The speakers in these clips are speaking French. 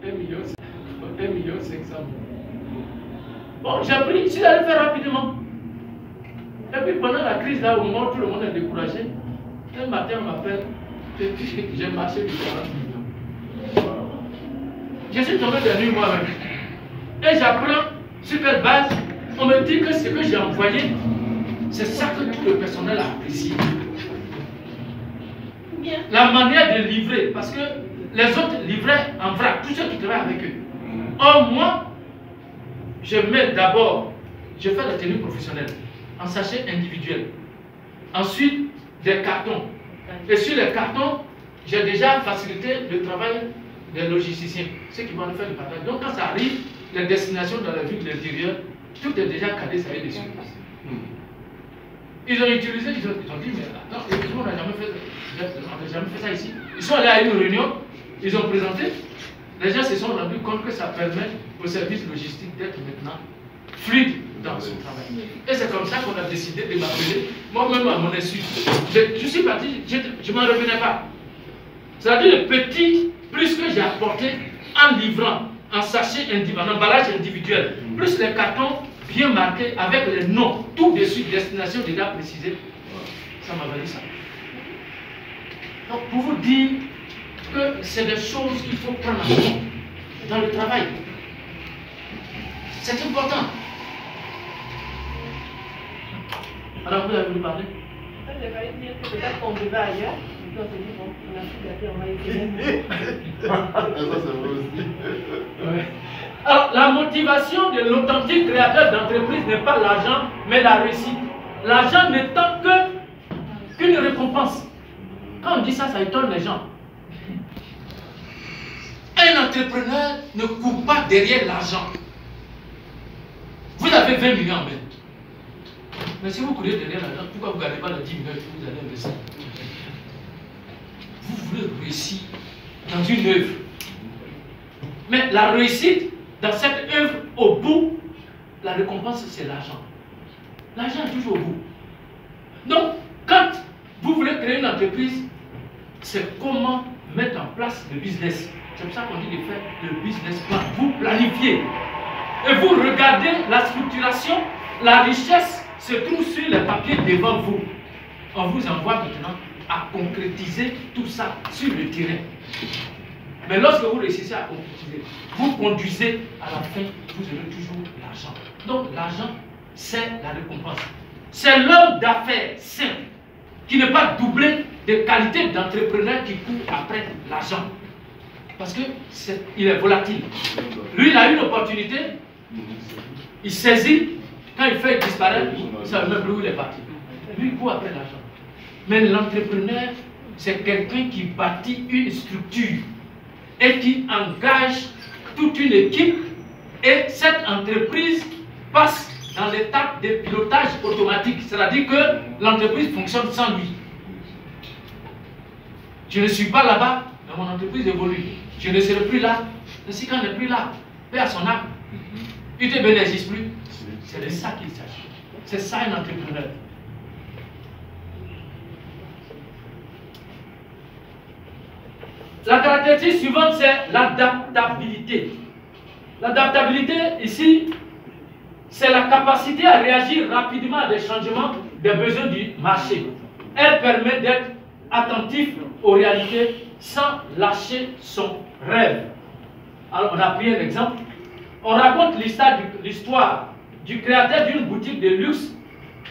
1,500,000. Bon, j'ai pris, si j'allais faire rapidement. Et puis pendant la crise, là, au moment où tout le monde est découragé, un matin, on m'appelle, j'ai marché du 40 millions. Je suis tombé de nuit moi-même. Et j'apprends sur quelle base, on me dit que ce que j'ai envoyé, c'est ça que tout le personnel a apprécié. La manière de livrer, parce que les autres livraient en vrac, tous ceux qui travaillent avec eux. Or, moi, je mets d'abord, je fais la tenue professionnelle en sachet individuel. Ensuite, des cartons. Et sur les cartons, j'ai déjà facilité le travail des logisticiens, ceux qui vont faire le partage. Donc, quand ça arrive, les destinations dans la ville de l'intérieur, tout est déjà calé, ça y est dessus. Ils ont utilisé, ils ont dit, mais attends, on n'a jamais fait ça ici. Ils sont allés à une réunion, ils ont présenté, les gens se sont rendus compte que ça permet au service logistique d'être maintenant fluide dans son travail. Et c'est comme ça qu'on a décidé de m'appeler, moi-même à mon insu. Je suis parti, je ne m'en revenais pas. C'est-à-dire le petit plus que j'ai apporté en livrant, en sachet individuel, en emballage individuel, plus les cartons bien marqués avec les noms, tout dessus, destination déjà précisée, ça m'a valu ça. Donc pour vous dire que c'est des choses qu'il faut prendre en compte dans le travail. C'est important. Alors vous avez voulu parler? J'ai failli dire que peut-être qu'on devait ailleurs. On s'est dit, bon, on a pu gâter, on va essayer. Ça, c'est vrai aussi. Ouais. Alors, la motivation de l'authentique créateur d'entreprise n'est pas l'argent, mais la réussite. L'argent n'étant qu'une récompense. Quand on dit ça, ça étonne les gens. Un entrepreneur ne court pas derrière l'argent. Vous avez 20 millions en main. Mais si vous courez derrière l'argent, pourquoi vous ne gardez pas les 10 millions que vous allez investir? Vous voulez réussir dans une œuvre. Mais la réussite dans cette œuvre, au bout, la récompense, c'est l'argent. L'argent est toujours au bout. Donc, quand vous voulez créer une entreprise, c'est comment mettre en place le business. C'est pour ça qu'on dit de faire le business plan. Vous planifiez. Et vous regardez la structuration, la richesse se trouve sur les papiers devant vous. On vous envoie maintenant à concrétiser tout ça sur le terrain. Mais lorsque vous réussissez à concrétiser, vous conduisez à la fin, vous aurez toujours l'argent. Donc l'argent, c'est la récompense. C'est l'homme d'affaires sain qui n'est pas doublé de qualité d'entrepreneur qui court après l'argent. Parce qu'il est volatile. Lui, il a une opportunité, il saisit, quand il fait disparaître, il ne sait même plus où il est parti. Lui, il court après l'argent. Mais l'entrepreneur, c'est quelqu'un qui bâtit une structure et qui engage toute une équipe, et cette entreprise passe dans l'étape de pilotage automatique, c'est-à-dire que l'entreprise fonctionne sans lui. Je ne suis pas là-bas, mais mon entreprise évolue. Je ne serai plus là. Le cycle n'est plus là. Paix à son âme. Il ne te bénéficie plus. C'est de ça qu'il s'agit. C'est ça un entrepreneur. La caractéristique suivante, c'est l'adaptabilité. L'adaptabilité, ici, c'est la capacité à réagir rapidement à des changements des besoins du marché. Elle permet d'être attentif aux réalités sans lâcher son rêve. Alors, on a pris un exemple. On raconte l'histoire du créateur d'une boutique de luxe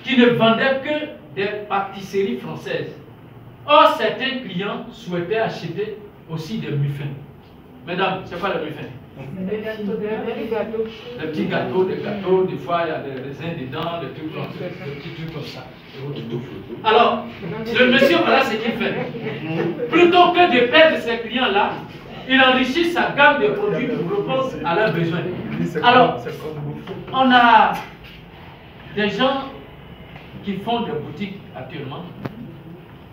qui ne vendait que des pâtisseries françaises. Or, certains clients souhaitaient acheter aussi des muffins. Mesdames, c'est quoi les muffins? Des gâteaux. Des petits gâteaux, des fois il y a des raisins dedans, des petits trucs comme ça. Alors, le monsieur, voilà ce qu'il fait. Plutôt que de perdre ses clients-là, il enrichit sa gamme de produits pour répondre à leurs besoins. Alors, on a des gens qui font des boutiques actuellement.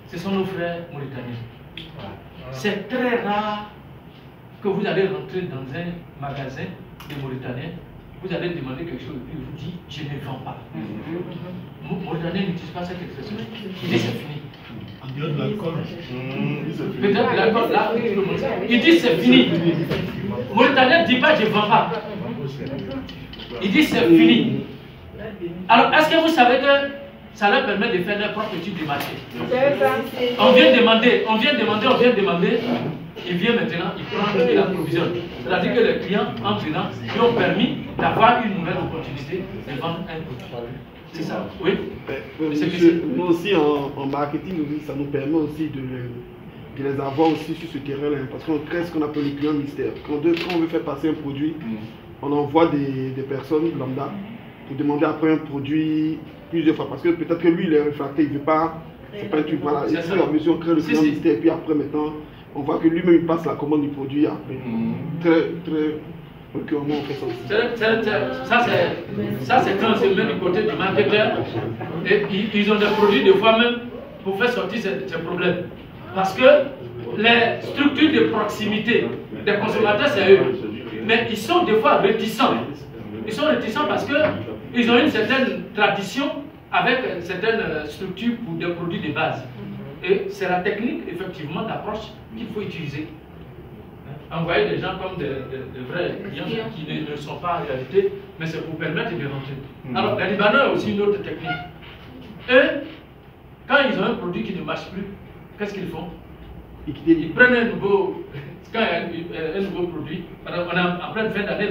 Ce sont nos frères mauritaniens. C'est très rare que vous allez rentrer dans un magasin de Mauritaniens, vous allez demander quelque chose et vous dit je ne vends pas. Mauritaniens n'utilisent pas cette expression. Il dit c'est fini. En Il y a de la colle. Peut-être la colle là, il dit c'est fini. Mauritanien ne dit pas je ne vends pas. Il dit c'est fini. Alors, est-ce que vous savez que ça leur permet de faire leur propre étude du marché? On vient demander, il vient maintenant, il prend et l'approvisionne. C'est-à-dire que les clients, en venant, lui ont permis d'avoir une nouvelle opportunité de vendre un produit. C'est ça, oui. Monsieur, nous aussi en marketing, ça nous permet aussi de les avoir aussi sur ce terrain-là, parce qu'on crée ce qu'on appelle les clients mystères. Quand on veut faire passer un produit, on envoie des personnes lambda pour demander après un produit plusieurs fois, parce que peut-être que lui il est réfracté, il ne veut pas, c'est pas un truc, voilà. Et puis la mesure on crée le client mystère, et puis après maintenant, on voit que lui-même il passe la commande du produit après. Très régulièrement on fait ça aussi. Ça c'est quand c'est même du côté du marketeur, et ils ont des produits des fois même pour faire sortir ces problèmes. Parce que les structures de proximité des consommateurs c'est eux, mais ils sont des fois réticents. Ils sont réticents parce qu'ils ont une certaine tradition avec certaines structures pour des produits de base. Et c'est la technique, effectivement, d'approche qu'il faut utiliser. Envoyer des gens comme des vrais clients qui ne sont pas en réalité, mais c'est pour permettre de rentrer. Alors, les Libanais ont aussi une autre technique. Eux, quand ils ont un produit qui ne marche plus, qu'est-ce qu'ils font? Ils prennent un nouveau... Quand il y a un nouveau produit, on est en pleine fin d'année,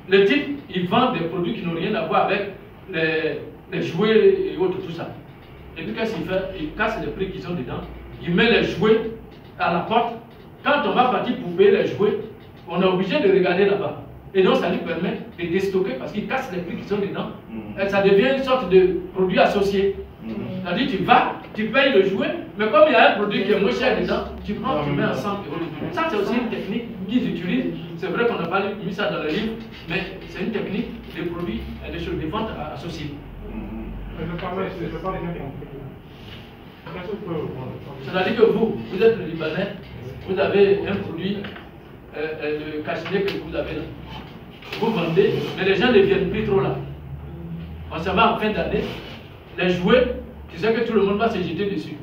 le type, il vend des produits qui n'ont rien à voir avec les jouets et autres, tout ça. Et puis qu'est-ce qu'il fait? Il casse les prix qui sont dedans, il met les jouets à la porte. Quand on va partir pour payer les jouets, on est obligé de regarder là-bas. Et donc ça lui permet de déstocker parce qu'il casse les prix qui sont dedans. Et ça devient une sorte de produit associé. C'est-à-dire tu vas, tu payes le jouet, mais comme il y a un produit qui est moins cher dedans, tu prends, tu mets ensemble. Ça c'est aussi une technique qu'ils utilisent. C'est vrai qu'on n'a pas mis ça dans le livre, mais c'est une technique des produits et des choses, des ventes associées. Je parle bien compris. C'est-à-dire que vous êtes le Libanais, vous avez un produit, le cache-nez que vous avez là. Vous vendez, mais les gens ne viennent plus trop là. On se va en fin d'année, les jouets, tu sais que tout le monde va se jeter dessus.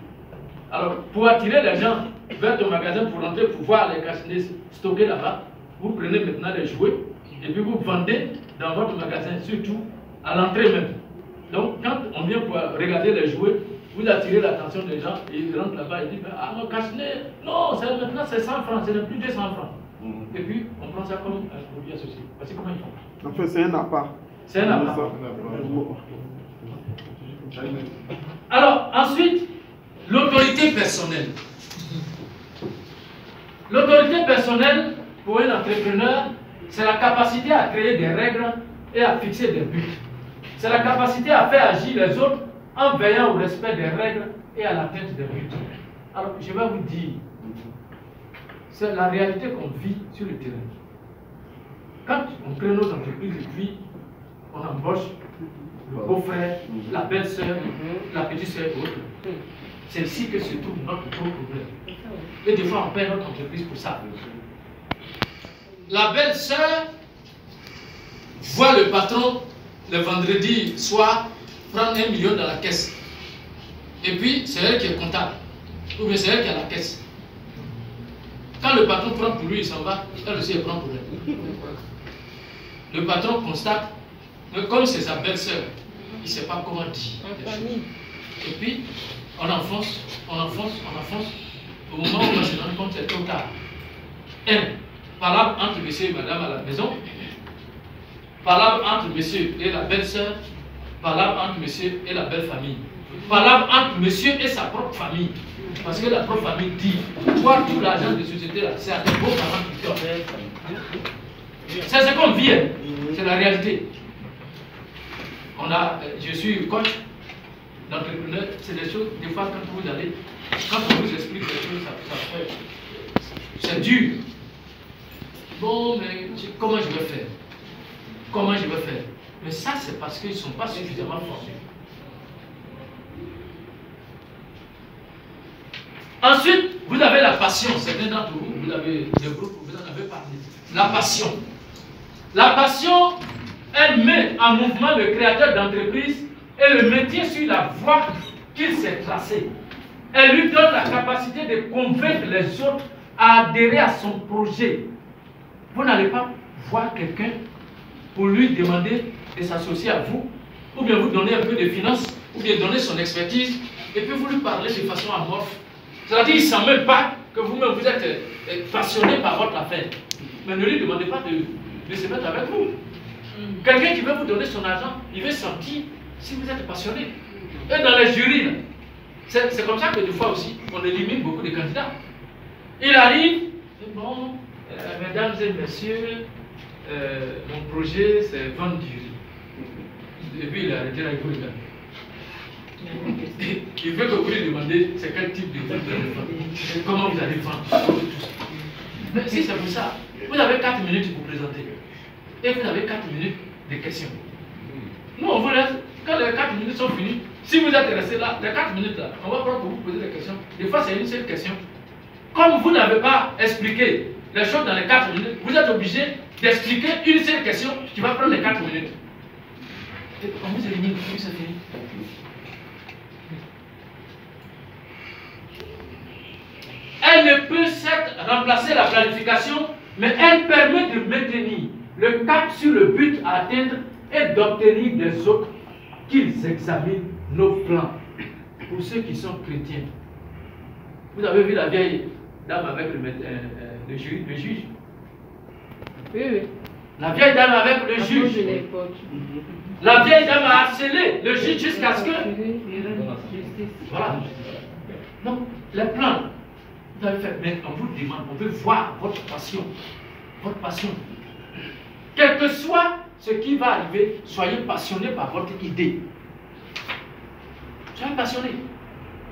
Alors, pour attirer les gens vers ton magasin pour rentrer, pour voir les cache-nez stockés là-bas, vous prenez maintenant les jouets et puis vous vendez dans votre magasin, surtout à l'entrée même. Donc, quand on vient pour regarder les jouets, vous attirez l'attention des gens et ils rentrent là-bas et disent ah, mon cache-nez, non, maintenant c'est 100 francs, c'est plus de 100 francs. Et puis, on prend ça comme un produit associé. Voici comment ils font. En fait, c'est un appart. C'est un appart. Alors, ensuite, l'autorité personnelle. L'autorité personnelle, pour un entrepreneur, c'est la capacité à créer des règles et à fixer des buts. C'est la capacité à faire agir les autres en veillant au respect des règles et à l'atteinte des buts. Alors, je vais vous dire, c'est la réalité qu'on vit sur le terrain. Quand on crée nos entreprises et puis on embauche le beau-frère, la belle-sœur, la petite-sœur et autres, c'est ici que se trouve notre gros problème. Et des fois, on perd notre entreprise pour ça. La belle-sœur voit le patron le vendredi soir prendre 1 million dans la caisse. Et puis, c'est elle qui est comptable. Ou bien c'est elle qui a la caisse. Quand le patron prend pour lui, il s'en va, elle aussi elle prend pour elle. Le patron constate, mais comme c'est sa belle-sœur, il ne sait pas comment dire. Et puis, on enfonce. Au moment où on se rend compte, c'est trop tard. Parlable entre monsieur et madame à la maison, parlable entre monsieur et la belle-sœur, parlable entre monsieur et la belle famille, parlable entre monsieur et sa propre famille. Parce que la propre famille dit, toi, tout l'argent de société là, c'est à tes beaux-parents qui donnent. C'est ce qu'on vit, c'est la réalité. Je suis coach d'entrepreneur, c'est des choses, des fois quand vous allez, quand on vous explique des choses, ça fait, c'est dur. Bon, mais comment je vais faire? Comment je vais faire? Mais ça, c'est parce qu'ils ne sont pas suffisamment formés. Ensuite, vous avez la passion. Certains d'entre vous, vous avez des groupes, vous en avez parlé. La passion. La passion, elle met en mouvement le créateur d'entreprise et le maintient sur la voie qu'il s'est tracée. Elle lui donne la capacité de convaincre les autres à adhérer à son projet. Vous n'allez pas voir quelqu'un pour lui demander de s'associer à vous, ou bien vous donner un peu de finances, ou bien donner son expertise, et puis vous lui parlez de façon amorphe. C'est-à-dire qu'il ne sent même pas que vous-même vous êtes passionné par votre affaire. Mais ne lui demandez pas de se mettre avec vous. Quelqu'un qui veut vous donner son argent, il veut sentir si vous êtes passionné. Et dans les jurys, c'est comme ça que des fois aussi, on élimine beaucoup de candidats. Il arrive, bon, mesdames et messieurs, mon projet c'est vendre du riz. Et puis il a arrêté là, il faut le faire. Il veut que vous lui demandez c'est quel type de riz vous allez vendre. Comment vous allez vendre. Mais si c'est pour ça, vous avez 4 minutes pour présenter. Et vous avez 4 minutes de questions. Nous, on vous laisse, quand les 4 minutes sont finies, si vous êtes resté là, les 4 minutes là, on va prendre pour vous poser des questions. Des fois, c'est une seule question. Comme vous n'avez pas expliqué les choses dans les 4 minutes, vous êtes obligé d'expliquer une seule question qui va prendre les 4 minutes. Et on vous élimine, puis c'est fini. Elle ne peut certes remplacer la planification, mais elle permet de maintenir le cap sur le but à atteindre et d'obtenir des autres qu'ils examinent nos plans. Pour ceux qui sont chrétiens, vous avez vu la vieille dame avec le juge? Oui, oui. La vieille dame avec le juge. La vieille dame a harcelé le juge jusqu'à ce que... Voilà. Donc, les plans, vous avez fait, mais on vous demande, on veut voir votre passion. Votre passion. Quel que soit ce qui va arriver, soyez passionné par votre idée. Soyez passionné.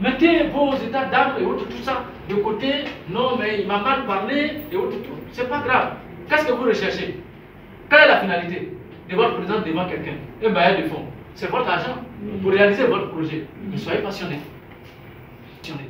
Mettez vos états d'âme et autres, tout ça de côté. Non, mais il m'a mal parlé et autres. C'est pas grave. Qu'est-ce que vous recherchez? Quelle est la finalité de votre présence devant quelqu'un? Un bailleur de fonds. C'est votre argent pour réaliser votre projet. Mais soyez passionné. Passionné.